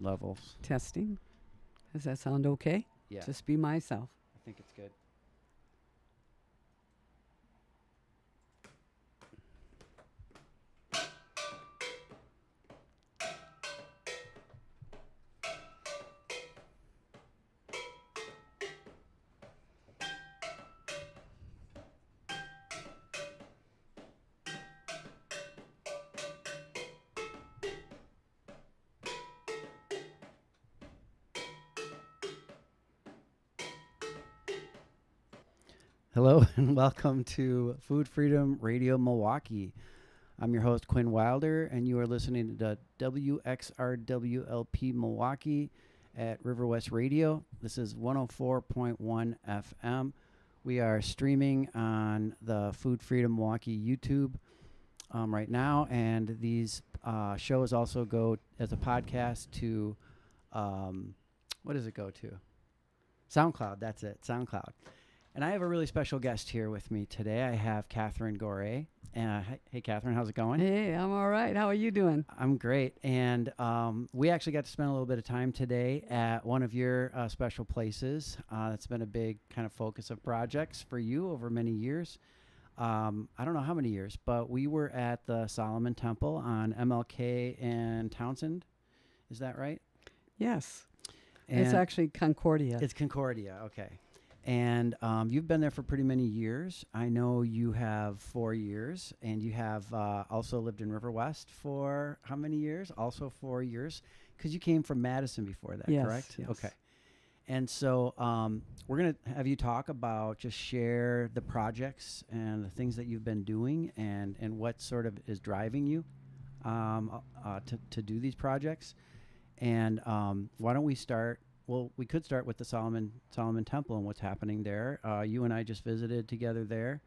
levels. Testing. Does that sound okay? Yeah, Just be myself. I think it's good. Hello and welcome to Food Freedom Radio Milwaukee. I'm your host, Quinn Wilder, and you are listening to WXRWLP Milwaukee at River West Radio. This is 104.1 FM. We are streaming on the Food Freedom Milwaukee YouTube right now, and these shows also go as a podcast to, what does it go to? SoundCloud, that's it, SoundCloud. And I have a really special guest here with me today. I have Katharine Gore. Hey, Katharine, how's it going? Hey, I'm all right. How are you doing? I'm great. And we actually got to spend a little bit of time today at one of your special places. That's been a big kind of focus of projects for you over many years. I don't know how many years, but we were at the Solomon Temple on MLK and Townsend. Is that right? Yes. And it's actually Concordia. It's Concordia, okay. And you've been there for pretty many years. I know you have 4 years, and you have also lived in River West for how many years? Also 4 years, because you came from Madison before that, Yes, correct? yes. Okay. And so we're going to have you talk about, just share the projects and the things that you've been doing and what sort of is driving you to do these projects. And why don't we start? Well, we could start with the Solomon Temple and what's happening there. You and I just visited together there,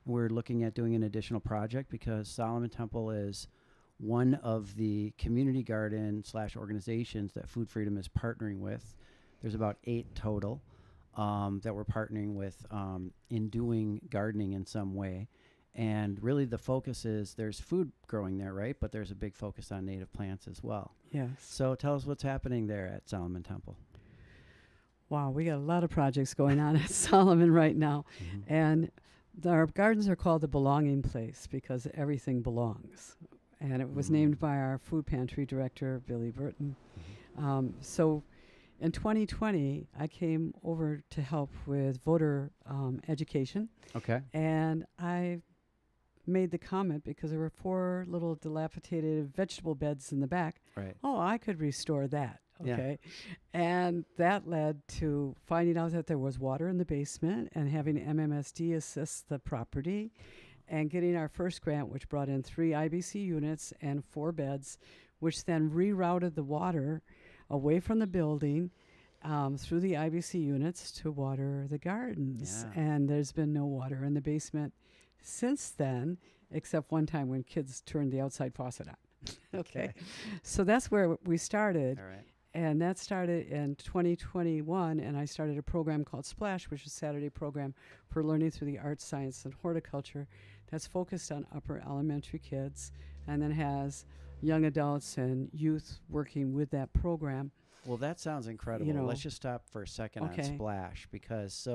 and we're looking at doing an additional project because Solomon Temple is one of the community garden / organizations that Food Freedom is partnering with. There's about 8 total that we're partnering with in doing gardening in some way. And really the focus is there's food growing there, right? But there's a big focus on native plants as well. Yes. So tell us what's happening there at Solomon Temple. Wow, we got a lot of projects going on at Solomon right now. Mm-hmm. And our gardens are called the Belonging Place because everything belongs. And it was named by our food pantry director, Billy Burton. Mm-hmm. So in 2020, I came over to help with voter education. Okay. And I made the comment because there were 4 little dilapidated vegetable beds in the back. Right. Oh, I could restore that. Yeah. Okay. And that led to finding out that there was water in the basement and having MMSD assess the property and getting our first grant, which brought in 3 IBC units and 4 beds, which then rerouted the water away from the building through the IBC units to water the gardens. Yeah. And there's been no water in the basement since then, except one time when kids turned the outside faucet on. Okay. So that's where we started. All right. And that started in 2021, and I started a program called Splash, which is a Saturday program for learning through the arts, science, and horticulture that's focused on upper elementary kids and then has young adults and youth working with that program. Well, that sounds incredible. You know, Let's just stop for a second on okay. Splash, because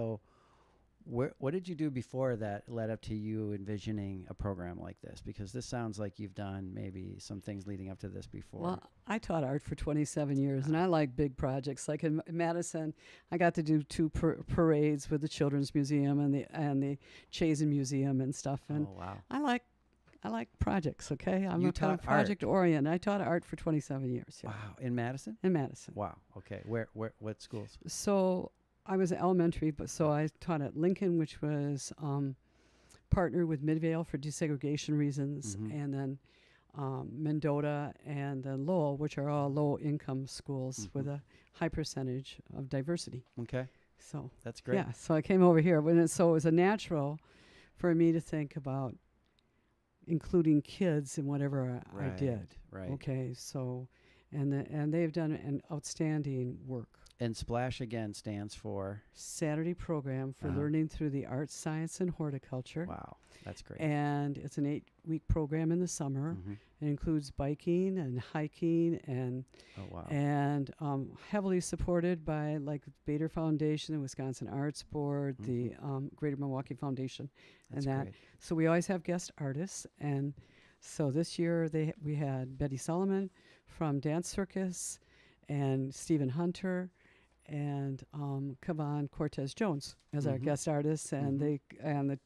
what did you do before that led up to you envisioning a program like this? Because this sounds like you've done maybe some things leading up to this before. Well, I taught art for 27 years, and I like big projects. Like in Madison, I got to do 2 parades with the Children's Museum and the Chazen Museum and stuff. And oh, wow. I like projects. Okay, I'm You a kind of taught art. project oriented. I taught art for 27 years. Yeah. Wow. In Madison? In Madison. Wow. Okay. Where what schools? So I was elementary, but so I taught at Lincoln, which was partnered with Midvale for desegregation reasons, Mhm. and then Mendota and then Lowell, which are all low-income schools with a high percentage of diversity. Okay. So That's great. yeah, so I came over here, so it was a natural for me to think about including kids in whatever I did. Right. Okay, so and they've done an outstanding work. And Splash again stands for. Saturday program for Uh-huh. learning through the arts, science, and horticulture. Wow, that's great. And it's an 8-week program in the summer. Mm-hmm. It includes biking and hiking and Oh wow. heavily supported by like Bader Foundation, the Wisconsin Arts Board, the Greater Milwaukee Foundation, That's and that. great. So we always have guest artists, and so this year we had Betty Solomon from Dance Circus, and Stephen Hunter, and Kavan Cortez Jones as our Mhm. guest artists, and Mhm.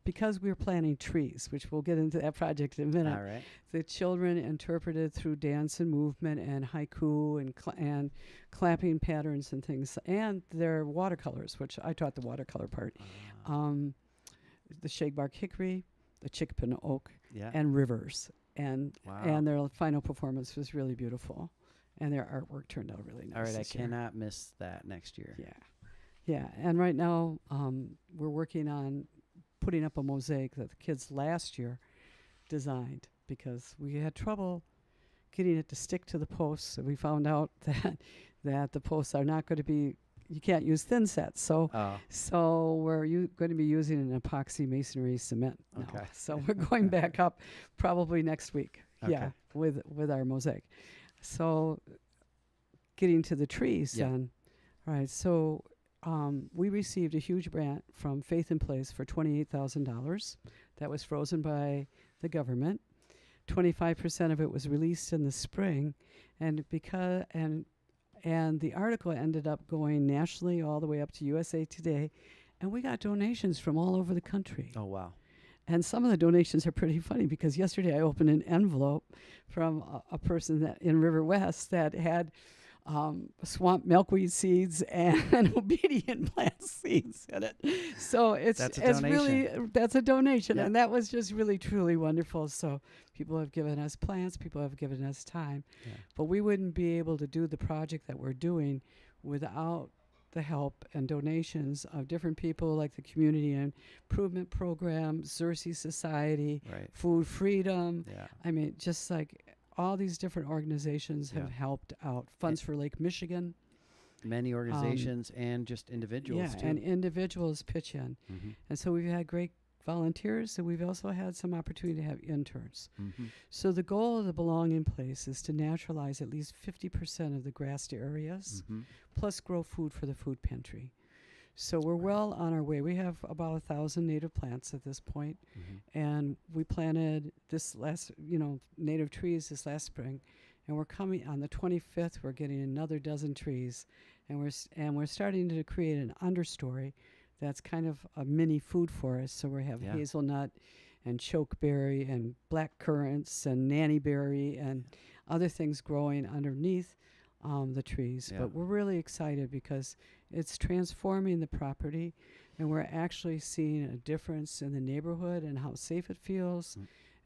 because we were planting trees, which we'll get into that project in a minute. All right. The children interpreted through dance and movement and haiku and clapping patterns and things, and their watercolors, which I taught the watercolor part. Um, the shagbark hickory, the chickapin oak, Yeah. and rivers, and Wow. their final performance was really beautiful, and their artwork turned out really nice. All right. I this year. cannot miss that next year. Yeah, and right now we're working on putting up a mosaic that the kids last year designed because we had trouble getting it to stick to the posts. So we found out that the posts are not going to be. You can't use thin sets, so we're going to be using an epoxy masonry cement now. Okay. So we're going back up probably next week. Okay. Yeah, with our mosaic. So getting to the trees Yeah. then. All right, so we received a huge grant from Faith in Place for $28,000. That was frozen by the government. 25% of it was released in the spring, and the article ended up going nationally all the way up to USA Today, and we got donations from all over the country. Oh wow. And some of the donations are pretty funny because yesterday I opened an envelope from a person that in River West that had swamp milkweed seeds and obedient plant seeds in it. So That's a donation. that's a donation, Yeah. and that was just really truly wonderful. So people have given us plants, people have given us time, Yeah. but we wouldn't be able to do the project that we're doing without the help and donations of different people like the Community Improvement Program, Xerces Society, Right. Food Freedom. Yeah. I mean, just like all these different organizations have Yeah. helped out. Funds for Lake Michigan. Many organizations and just individuals Yeah, too. and individuals pitch in. Mm-hmm. And so we've had great volunteers, and we've also had some opportunity to have interns. Mm-hmm. So the goal of the Belonging Place is to naturalize at least 50% of the grassed areas, Mm-hmm. plus grow food for the food pantry. So we're well on our way. We have about 1,000 native plants at this point, Mm-hmm. and we planted native trees this last spring, and we're coming on the 25th. We're getting another dozen trees, and we're starting to create an understory that's kind of a mini food forest. So we have Yeah. hazelnut and chokeberry and black currants and nannyberry and other things growing underneath the trees. Yeah. But we're really excited because it's transforming the property, and we're actually seeing a difference in the neighborhood and how safe it feels,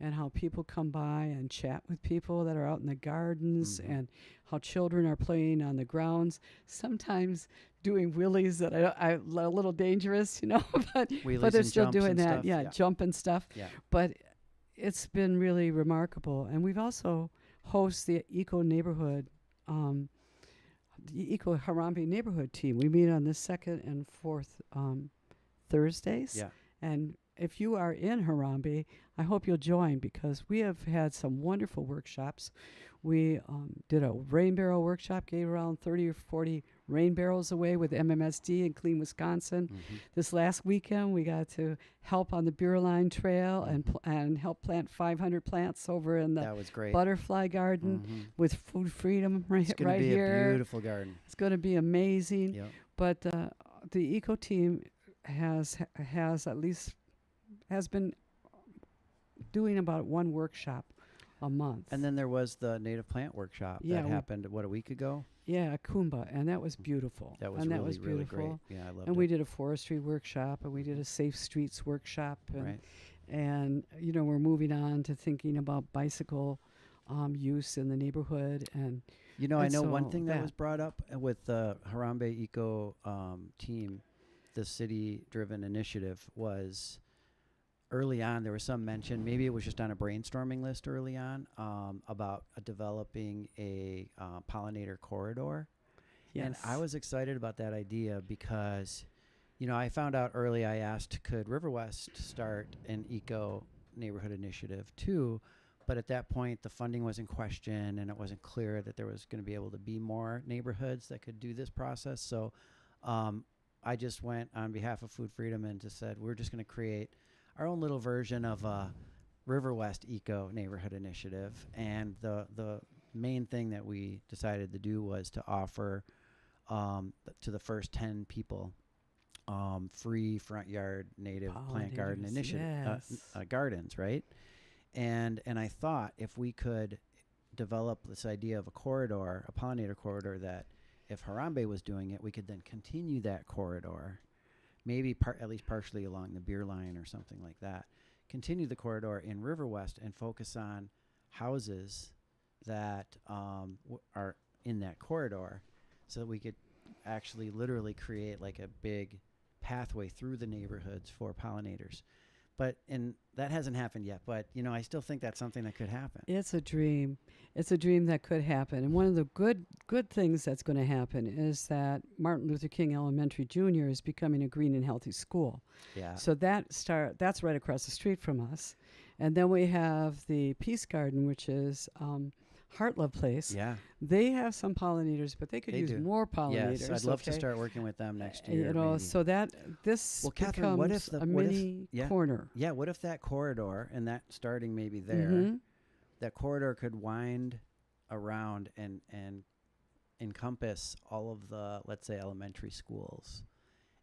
and how people come by and chat with people that are out in the gardens, Mhm. and how children are playing on the grounds, sometimes doing wheelies that are a little dangerous, but Wheelies they're and still jumps doing and that. stuff. Yeah, jumping stuff. Yeah. But it's been really remarkable. And we've also host the Eco Neighborhood, the Eco Harambe Neighborhood team. We meet on the second and fourth Thursdays. Yeah. And if you are in Harambe, I hope you'll join because we have had some wonderful workshops. We did a rain barrel workshop, gave around 30 or 40 rain barrels away with MMSD in Clean, Wisconsin. Mm-hmm. This last weekend, we got to help on the Beer Line Trail and help plant 500 plants over in the That was great. Butterfly Garden Mm-hmm. with Food Freedom right, It's going right to be here. a beautiful garden. It's going to be amazing. Yep. But the Eco team has been doing about one workshop a month. And then there was the native plant workshop that happened, a week ago? Yeah, Kumba, and that was beautiful. That was and really, that was really beautiful. great. Yeah, I loved And it. we did a forestry workshop, and we did a safe streets workshop, and Right. and we're moving on to thinking about bicycle use in the neighborhood. And I and know one so thing that that- was brought up with the Harambe Eco team, the city-driven initiative, was early on there was some mention, maybe it was just on a brainstorming list early on, about developing a pollinator corridor. And Yes. I was excited about that idea because, I found out early. I asked, could River West start an eco neighborhood initiative too? But at that point, the funding was in question, and it wasn't clear that there was going to be able to be more neighborhoods that could do this process. So I just went on behalf of Food Freedom and just said, we're just going to create our own little version of a River West eco neighborhood initiative. And the main thing that we decided to do was to offer to the first 10 people free front yard native plant garden Pollinators, initiative yes. gardens, right? And I thought if we could develop this idea of a corridor, a pollinator corridor, that if Harambe was doing it, we could then continue that corridor, maybe at least partially along the beer line or something like that. Continue the corridor in River West and focus on houses that are in that corridor, so that we could actually literally create like a big pathway through the neighborhoods for pollinators. And that hasn't happened yet, but I still think that's something that could happen. It's a dream. It's a dream that could happen. And one of the good things that's going to happen is that Martin Luther King Elementary Junior is becoming a green and healthy school. Yeah. So that's right across the street from us. And then we have the Peace Garden, which is Heart Love Place. Yeah. They have some pollinators, but they could use do. more pollinators. Yes, I'd love to okay? start working with them next year. maybe. So So that this Katharine, what if becomes the a mini corner. yeah, what if that corridor and that starting maybe there, Mhm. that corridor could wind around and encompass all of the, let's say, elementary schools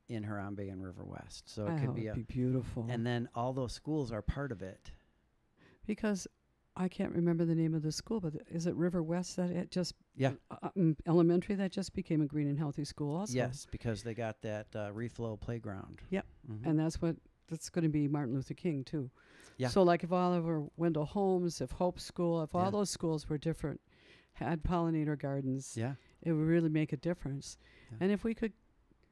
in Harambe and River West. So it Oh, could be it'd be beautiful. and then all those schools are part of it. Because I can't remember the name of the school, but is it River West that it just Yeah. elementary that just became a green and healthy school also? Yes, because they got that reflow playground. Yep. Mhm. And that's going to be Martin Luther King too. Yeah. So like if Oliver Wendell Holmes, if Hope School, if Yeah. all those schools were different, had pollinator gardens, Yeah. it would really make a difference. Yeah. And if we could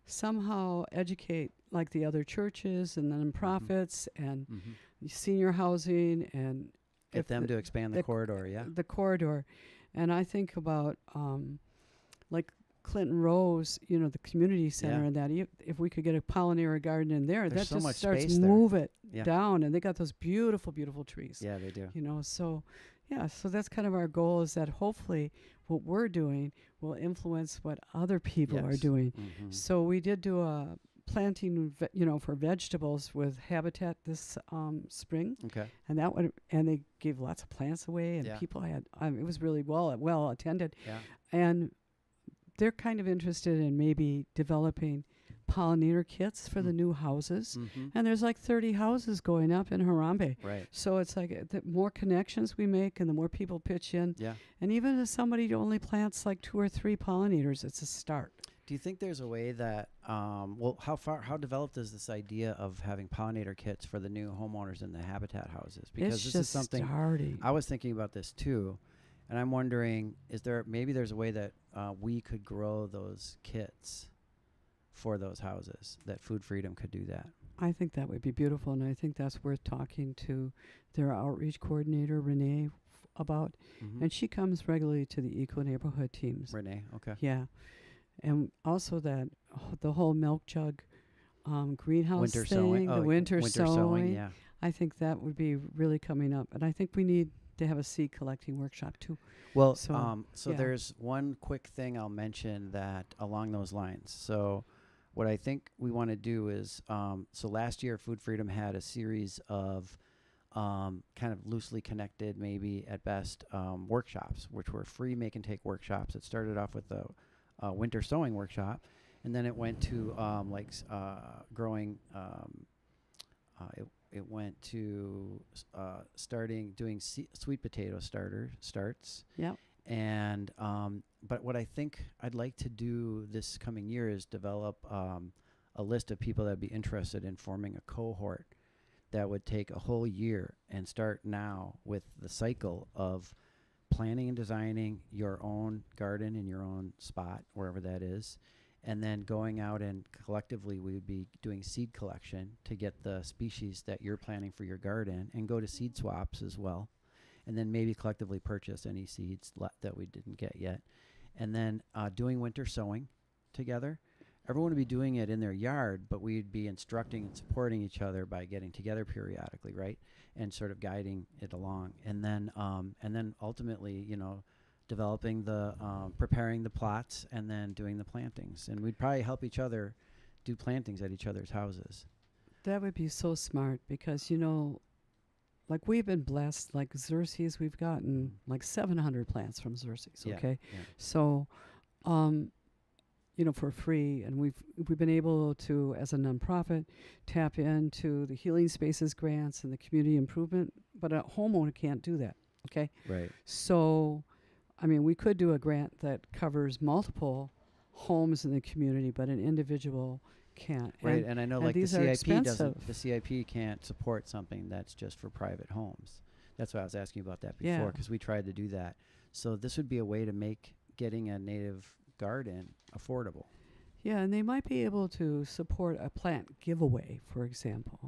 somehow educate like the other churches and the nonprofits and Mm-hmm. senior housing and Get if them the- to expand the the- corridor. Yeah. the corridor. And I think about like Clinton Rose, the community center, Yeah. and that if we could get a pollinator garden in there, There's that so just much starts space there. move it Yeah. down, and they got those beautiful, beautiful trees. Yeah, they do. So yeah, so that's kind of our goal, is that hopefully what we're doing will influence what other people are Yes. doing. Mhm. So we did do a planting, for vegetables with Habitat this spring, Okay. and they gave lots of plants away, and Yeah. people had, it was really well attended, Yeah. and they're kind of interested in maybe developing pollinator kits for the new houses. Mm-hmm. And there's like 30 houses going up in Harambe. Right. So it's like the more connections we make and the more people pitch in. Yeah. And even if somebody only plants like 2 or 3 pollinators, it's a start. Do you think there's a way that, how developed is this idea of having pollinator kits for the new homeowners in the Habitat houses? Because It's this just is something starting. I was thinking about this too, and I'm wondering, there's a way that we could grow those kits for those houses, that Food Freedom could do that? I think that would be beautiful, and I think that's worth talking to their outreach coordinator, Renee, about. Mm-hmm. And she comes regularly to the eco neighborhood teams. Renee, okay. Yeah. And also that the whole milk jug greenhouse Winter thing, sowing. the Oh, winter sowing. Yeah. I think that would be really coming up. And I think we need to have a seed collecting workshop too. Well, So, so yeah. there's one quick thing I'll mention that along those lines. So what I think we want to do is, so last year Food Freedom had a series of kind of loosely connected, maybe at best, workshops, which were free make and take workshops. It started off with a winter sowing workshop, and then it went to growing. It went to doing sweet potato starts. Yep. And but what I think I'd like to do this coming year is develop a list of people that would be interested in forming a cohort that would take a whole year and start now with the cycle of planning and designing your own garden in your own spot, wherever that is, and then going out and collectively we would be doing seed collection to get the species that you're planning for your garden, and go to seed swaps as well, and then maybe collectively purchase any seeds that we didn't get yet, and then doing winter sowing together. Everyone would be doing it in their yard, but we'd be instructing and supporting each other by getting together periodically, right, and sort of guiding it along, and then ultimately, developing the preparing the plots and then doing the plantings, and we'd probably help each other do plantings at each other's houses. That would be so smart because, like we've been blessed, like Xerxes, we've gotten like 700 plants from Xerxes, Yeah, okay? yeah. So, for free, and we've been able to, as a nonprofit, tap into the Healing Spaces grants and the community improvement, but a homeowner can't do that, okay? Right. So, we could do a grant that covers multiple homes in the community, but an individual can't. Right, and I know, and like, the these are CIP doesn't. expensive. The CIP can't support something that's just for private homes. That's why I was asking you about that Yeah. before, because we tried to do that. So this would be a way to make getting a native garden affordable. Yeah, and they might be able to support a plant giveaway, for example,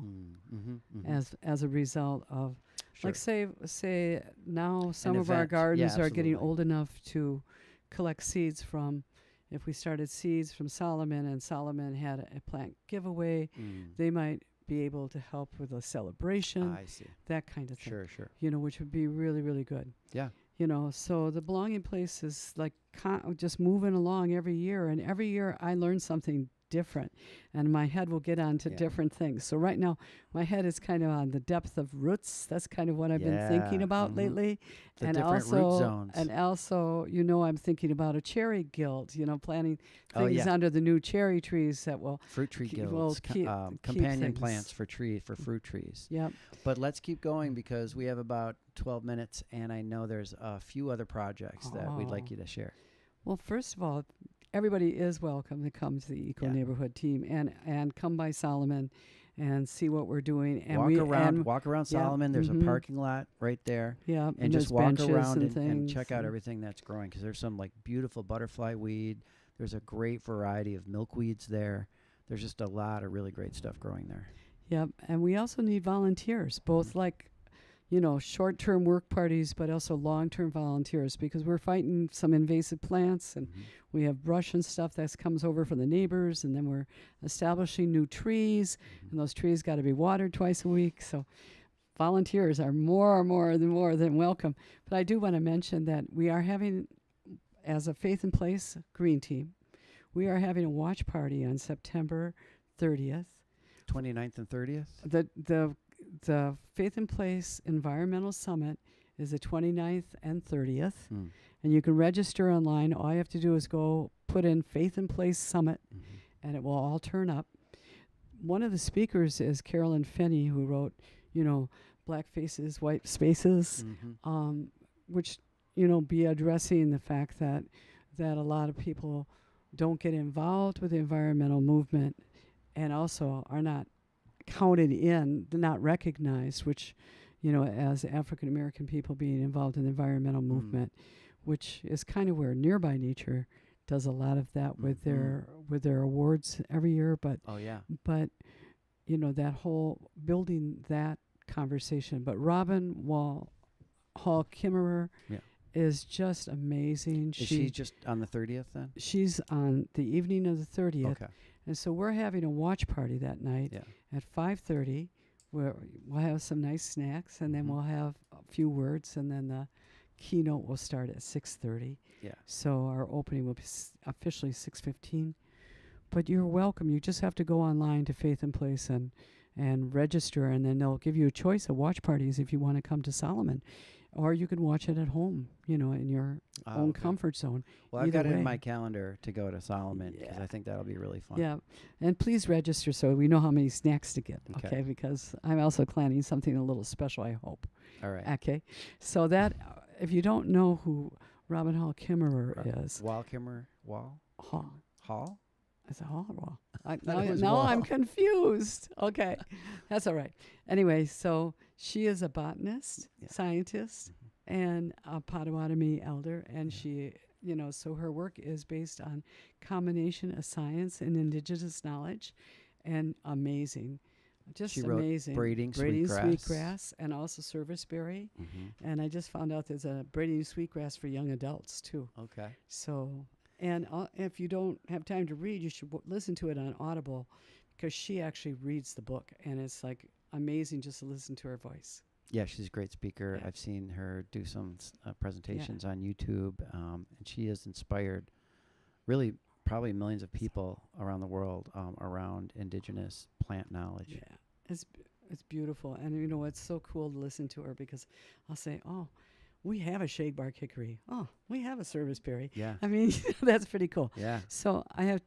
as a result of, Sure. like, say now some An of our event. gardens Yeah, are getting absolutely. old enough to collect seeds from. If we started seeds from Solomon and Solomon had a plant giveaway, they might be able to help with a celebration, I see. that kind of thing. Sure. Which would be really, really good. Yeah. So the belonging place is like just moving along every year, and every year I learn something different, and my head will get on to Yeah. different things. So right now my head is kind of on the depth of roots. That's kind of what I've been thinking Yeah, about lately. The and different root also zones. and also, I'm thinking about a cherry guild, planting Oh, things yeah. under the new cherry trees that will Fruit tree keep- guilds, will keep companion things. plants for fruit trees. Yep. But let's keep going because we have about 12 minutes, and I know there's a few other projects that we'd like Oh. you to share. Well, first of all, everybody is welcome to come to the Eco Yeah. Neighborhood team and come by Solomon and see what we're doing. And Walk around yeah, Solomon. There's a mhm. parking lot right there. Yeah, And just there's walk benches around and and things check out and- everything that's growing, because there's some like beautiful butterfly weed. There's a great variety of milkweeds there. There's just a lot of really great stuff growing there. Yep, and we also need volunteers, both like, short-term work parties, but also long-term volunteers, because we're fighting some invasive plants, and we have brush and stuff that comes over from the neighbors, and then we're establishing new trees, and those trees got to be watered twice a week. So volunteers are more than welcome. But I do want to mention that we are having, as a Faith in Place Green Team, we are having a watch party on September 30th. 29th and 30th. The Faith in Place Environmental Summit is the 29th and 30th, and you can register online. All you have to do is go put in Faith in Place Summit, and it will all turn up. One of the speakers is Carolyn Finney, who wrote, Black Faces, White Spaces, which, be addressing the fact that a lot of people don't get involved with the environmental movement and also are not counted in, they're not recognized, which, as African American people being involved in the environmental movement, which is kind of where Nearby Nature does a lot of that with their awards every year. But that whole building that conversation. But Robin Hall Kimmerer is just amazing. Is she just on the 30th then? She's on the evening of the 30th. Okay. And so we're having a watch party that night at 5:30, where we'll have some nice snacks, and then we'll have a few words, and then the keynote will start at 6:30. Yeah. So our opening will be officially 6:15. But you're welcome. You just have to go online to Faith in Place and register, and then they'll give you a choice of watch parties if you want to come to Solomon. Or you can watch it at home, in your own comfort zone. Well, I've Either got it in way. my calendar to go to Solomon, because I think that'll be really fun. Yeah, and please register so we know how many snacks to get, okay? Because I'm also planning something a little special, I hope. All right. Okay, so that, if you don't know who Robin Hall Kimmerer is. Hall? Hall? Is it Hall or Wall? Wall. I'm confused. Okay, that's all right. Anyway, so she is a botanist, scientist, and a Potawatomi elder, and she, so her work is based on combination of science and indigenous knowledge, and amazing. Just She wrote amazing. Braiding Braiding Sweetgrass. sweetgrass and also serviceberry. Mm-hmm. And I just found out there's a braiding sweetgrass for young adults too. Okay. So, and if you don't have time to read, you should listen to it on Audible, because she actually reads the book, and it's like amazing just to listen to her voice. Yeah, she's a great speaker. Yeah. I've seen her do some presentations on YouTube, and she has inspired really probably millions of people around the world around indigenous plant knowledge. Yeah, it's beautiful, and you know it's so cool to listen to her, because I'll say, "Oh, we have a shagbark hickory. Oh, we have a serviceberry." Yeah. I mean, that's pretty cool. Yeah. So I have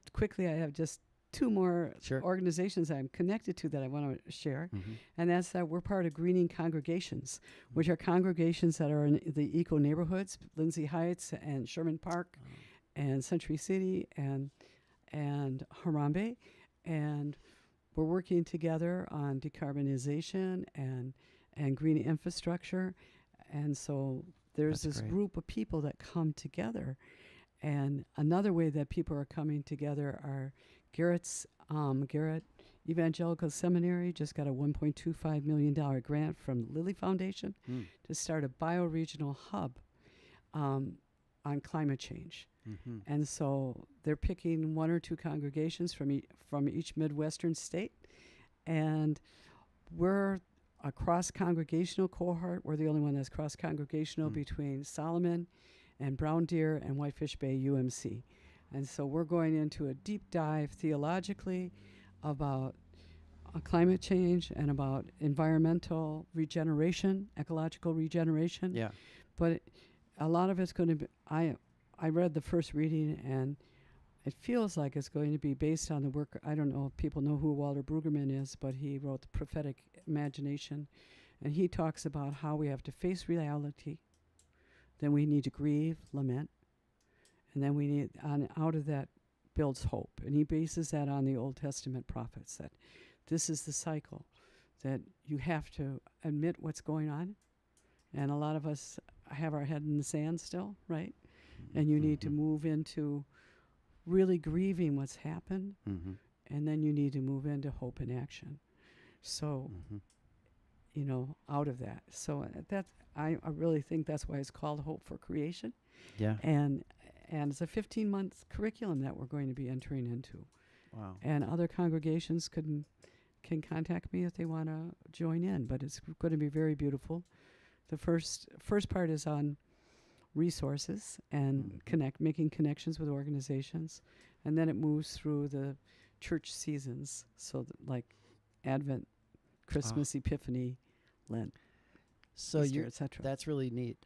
just two more Sure. organizations I'm connected to that I want to share, Mm-hmm. and that's that we're part of greening congregations, which are congregations that are in the eco neighborhoods, Lindsay Heights and Sherman Park, and Century City and Harambe, and we're working together on decarbonization and green infrastructure, and so there's That's this great. group of people that come together. And another way that people are coming together are Garrett Evangelical Seminary just got a $1.25 million grant from Lilly Foundation Mm. to start a bioregional hub on climate change. Mm-hmm. And so they're picking one or two congregations from each Midwestern state. And we're a cross-congregational cohort. We're the only one that's cross-congregational between Solomon and Brown Deer and Whitefish Bay UMC. And so we're going into a deep dive theologically about climate change and about environmental regeneration, ecological regeneration. Yeah. But a lot of it's going to be, I read the first reading, and it feels like it's going to be based on the work. I don't know if people know who Walter Brueggemann is, but he wrote The Prophetic Imagination, and he talks about how we have to face reality, then we need to grieve, lament, and then we need, out of that builds hope. And he bases that on the Old Testament prophets, that this is the cycle, that you have to admit what's going on. And a lot of us have our head in the sand still, right? And you need to move into really grieving what's happened, and then you need to move into hope and action. So, out of that. So I really think that's why it's called Hope for Creation. Yeah. And it's a 15-month curriculum that we're going to be entering into. Wow. And other congregations can contact me if they want to join in, but it's going to be very beautiful. The first part is on resources and making connections with organizations, and then it moves through the church seasons, so like Advent, Christmas, Epiphany, Lent, So Easter, etc. that's really neat.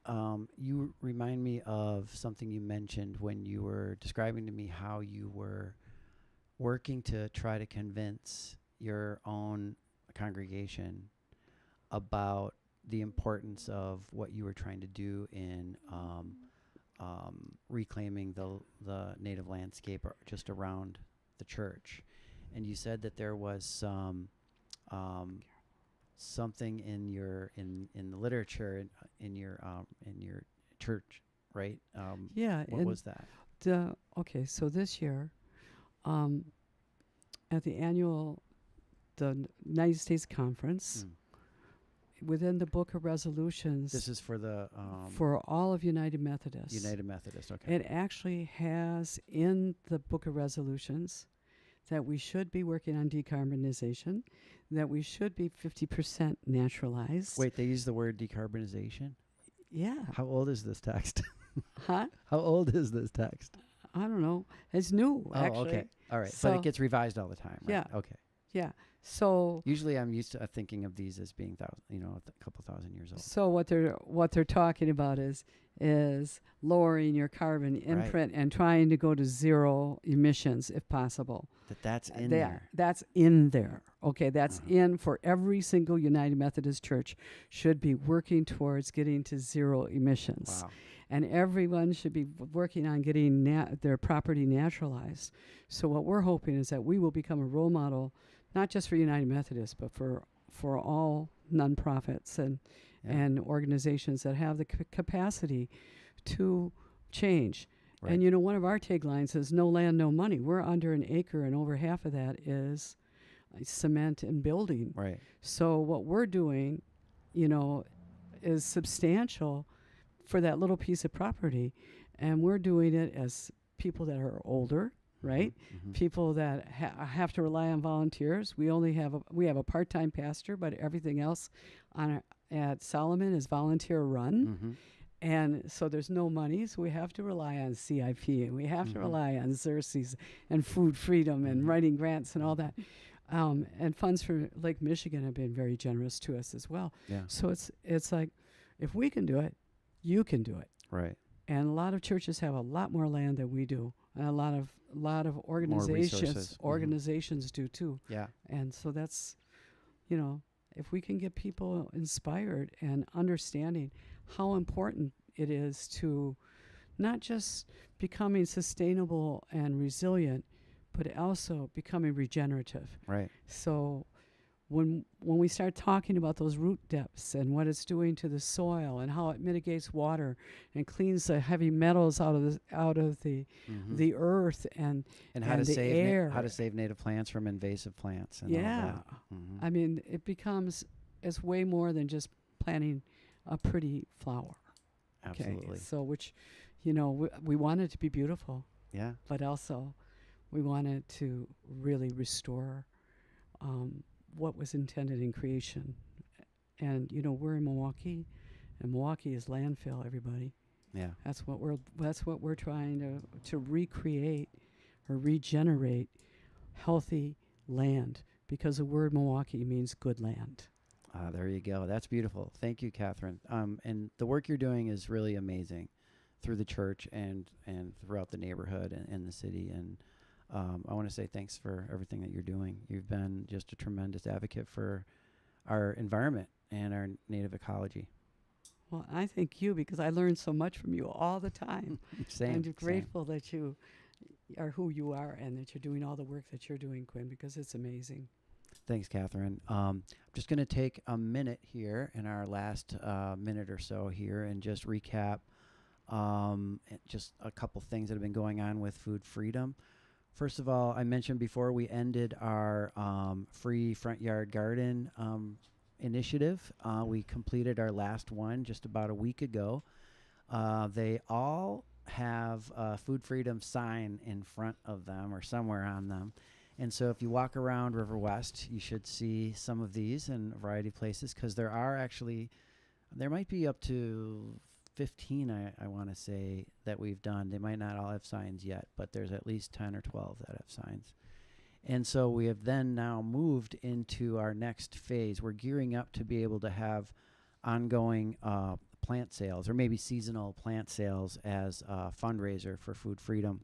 You remind me of something you mentioned when you were describing to me how you were working to try to convince your own congregation about the importance of what you were trying to do in reclaiming the native landscape just around the church. And you said that there was some something in the literature in your church, right? Yeah. What was that? Okay, so this year, at the United States Conference, within the Book of Resolutions, This is for the for all of United Methodists. United Methodist. Okay. It actually has in the Book of Resolutions that we should be working on decarbonization, that we should be 50% naturalized. Wait, they use the word decarbonization? Yeah. How old is this text? Huh? How old is this text? I don't know. It's new, Oh, actually. okay. All right. So- but it gets revised all the time, right? Yeah. Okay. Yeah. So Usually I'm used to thinking of these as being a couple thousand years old. So what they're talking about is lowering your carbon imprint and trying to go to zero emissions if possible. That's in there. That's in there. Okay, that's in for every single United Methodist church should be working towards getting to zero emissions. Wow. And everyone should be working on getting their property naturalized. So what we're hoping is that we will become a role model, not just for United Methodists, but for all nonprofits and organizations that have the capacity to change. Right. And one of our taglines is "No land, no money." We're under an acre, and over half of that is cement and building. Right. So what we're doing, you know, is substantial for that little piece of property, and we're doing it as people that are older, right? Mm-hmm. People that have to rely on volunteers. We have a part-time pastor, but everything else at Solomon is volunteer run. Mm-hmm. And so there's no money, so we have to rely on CIP, and we have to rely on Xerces and Food Freedom and writing grants and all that. And funds for Lake Michigan have been very generous to us as well. Yeah. So it's like, if we can do it, you can do it. Right. And a lot of churches have a lot more land than we do, and a lot of resources. organizations do too. Yeah. And so that's, if we can get people inspired and understanding how important it is to not just becoming sustainable and resilient, but also becoming regenerative. Right. So when we start talking about those root depths and what it's doing to the soil and how it mitigates water and cleans the heavy metals out of the earth and how to the save air. how to save native plants from invasive plants and all that. Mm-hmm. I mean, it's way more than just planting a pretty flower. Absolutely. Okay? So which, we want it to be beautiful, Yeah. but also we want it to really restore what was intended in creation. And we're in Milwaukee, and Milwaukee is landfill, everybody. Yeah. That's what we're trying to recreate or regenerate healthy land, because the word Milwaukee means good land. There you go. That's beautiful. Thank you, Catherine. And the work you're doing is really amazing through the church and throughout the neighborhood and the city. And I want to say thanks for everything that you're doing. You've been just a tremendous advocate for our environment and our native ecology. Well, I thank you, because I learn so much from you all the time. Same. I'm grateful that you are who you are and that you're doing all the work that you're doing, Quinn, because it's amazing. Thanks, Catherine. I'm just going to take a minute here in our last minute or so here and just recap just a couple things that have been going on with Food Freedom. First of all, I mentioned before we ended our free front yard garden initiative. We completed our last one just about a week ago. They all have a Food Freedom sign in front of them or somewhere on them. And so if you walk around River West, you should see some of these in a variety of places, because there might be up to 15, I want to say, that we've done. They might not all have signs yet, but there's at least 10 or 12 that have signs. And so we have then now moved into our next phase. We're gearing up to be able to have ongoing plant sales, or maybe seasonal plant sales, as a fundraiser for Food Freedom.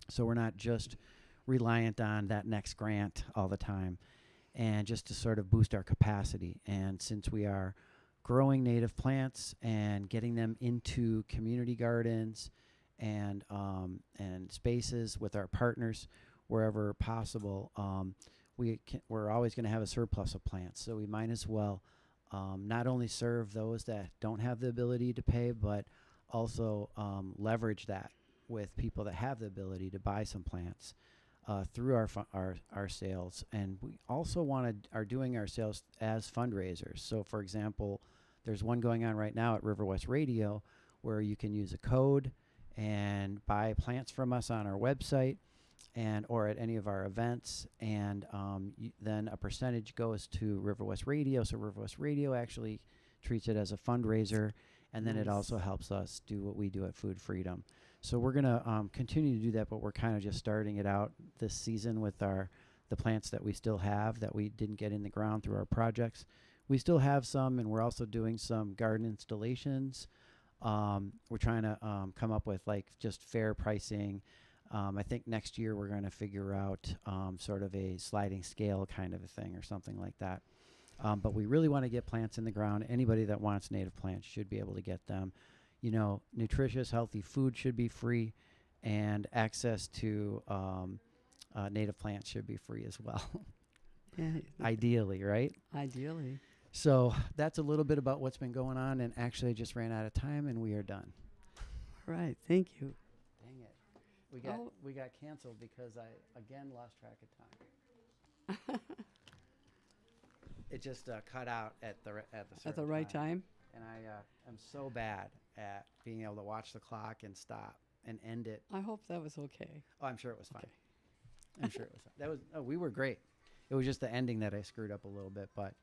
So we're not just reliant on that next grant all the time, and just to sort of boost our capacity. And since we are growing native plants and getting them into community gardens and spaces with our partners wherever possible, we're always going to have a surplus of plants. So we might as well not only serve those that don't have the ability to pay, but also leverage that with people that have the ability to buy some plants through our sales. And we also are doing our sales as fundraisers. So, for example, there's one going on right now at River West Radio where you can use a code and buy plants from us on our website or at any of our events, and then a percentage goes to River West Radio. So River West Radio actually treats it as a fundraiser, and then it also helps us do what we do at Food Freedom. So we're going to continue to do that, but we're kind of just starting it out this season with the plants that we still have that we didn't get in the ground through our projects. We still have some, and we're also doing some garden installations. We're trying to come up with just fair pricing. I think next year we're going to figure out sort of a sliding scale kind of a thing or something like that. But we really want to get plants in the ground. Anybody that wants native plants should be able to get them. Nutritious, healthy food should be free, and access to native plants should be free as well. Yeah. Ideally, right? Ideally. So that's a little bit about what's been going on, and actually I just ran out of time, and we are done. All right. Thank you. Dang it. We got canceled because I, again, lost track of time. it just cut out at the at the certain right time. and I am so bad at being able to watch the clock and stop and end it. I hope that was okay. Oh, I'm sure it was fine. Okay. I'm sure it was fine. That was we were great. It was just the ending that I screwed up a little bit, but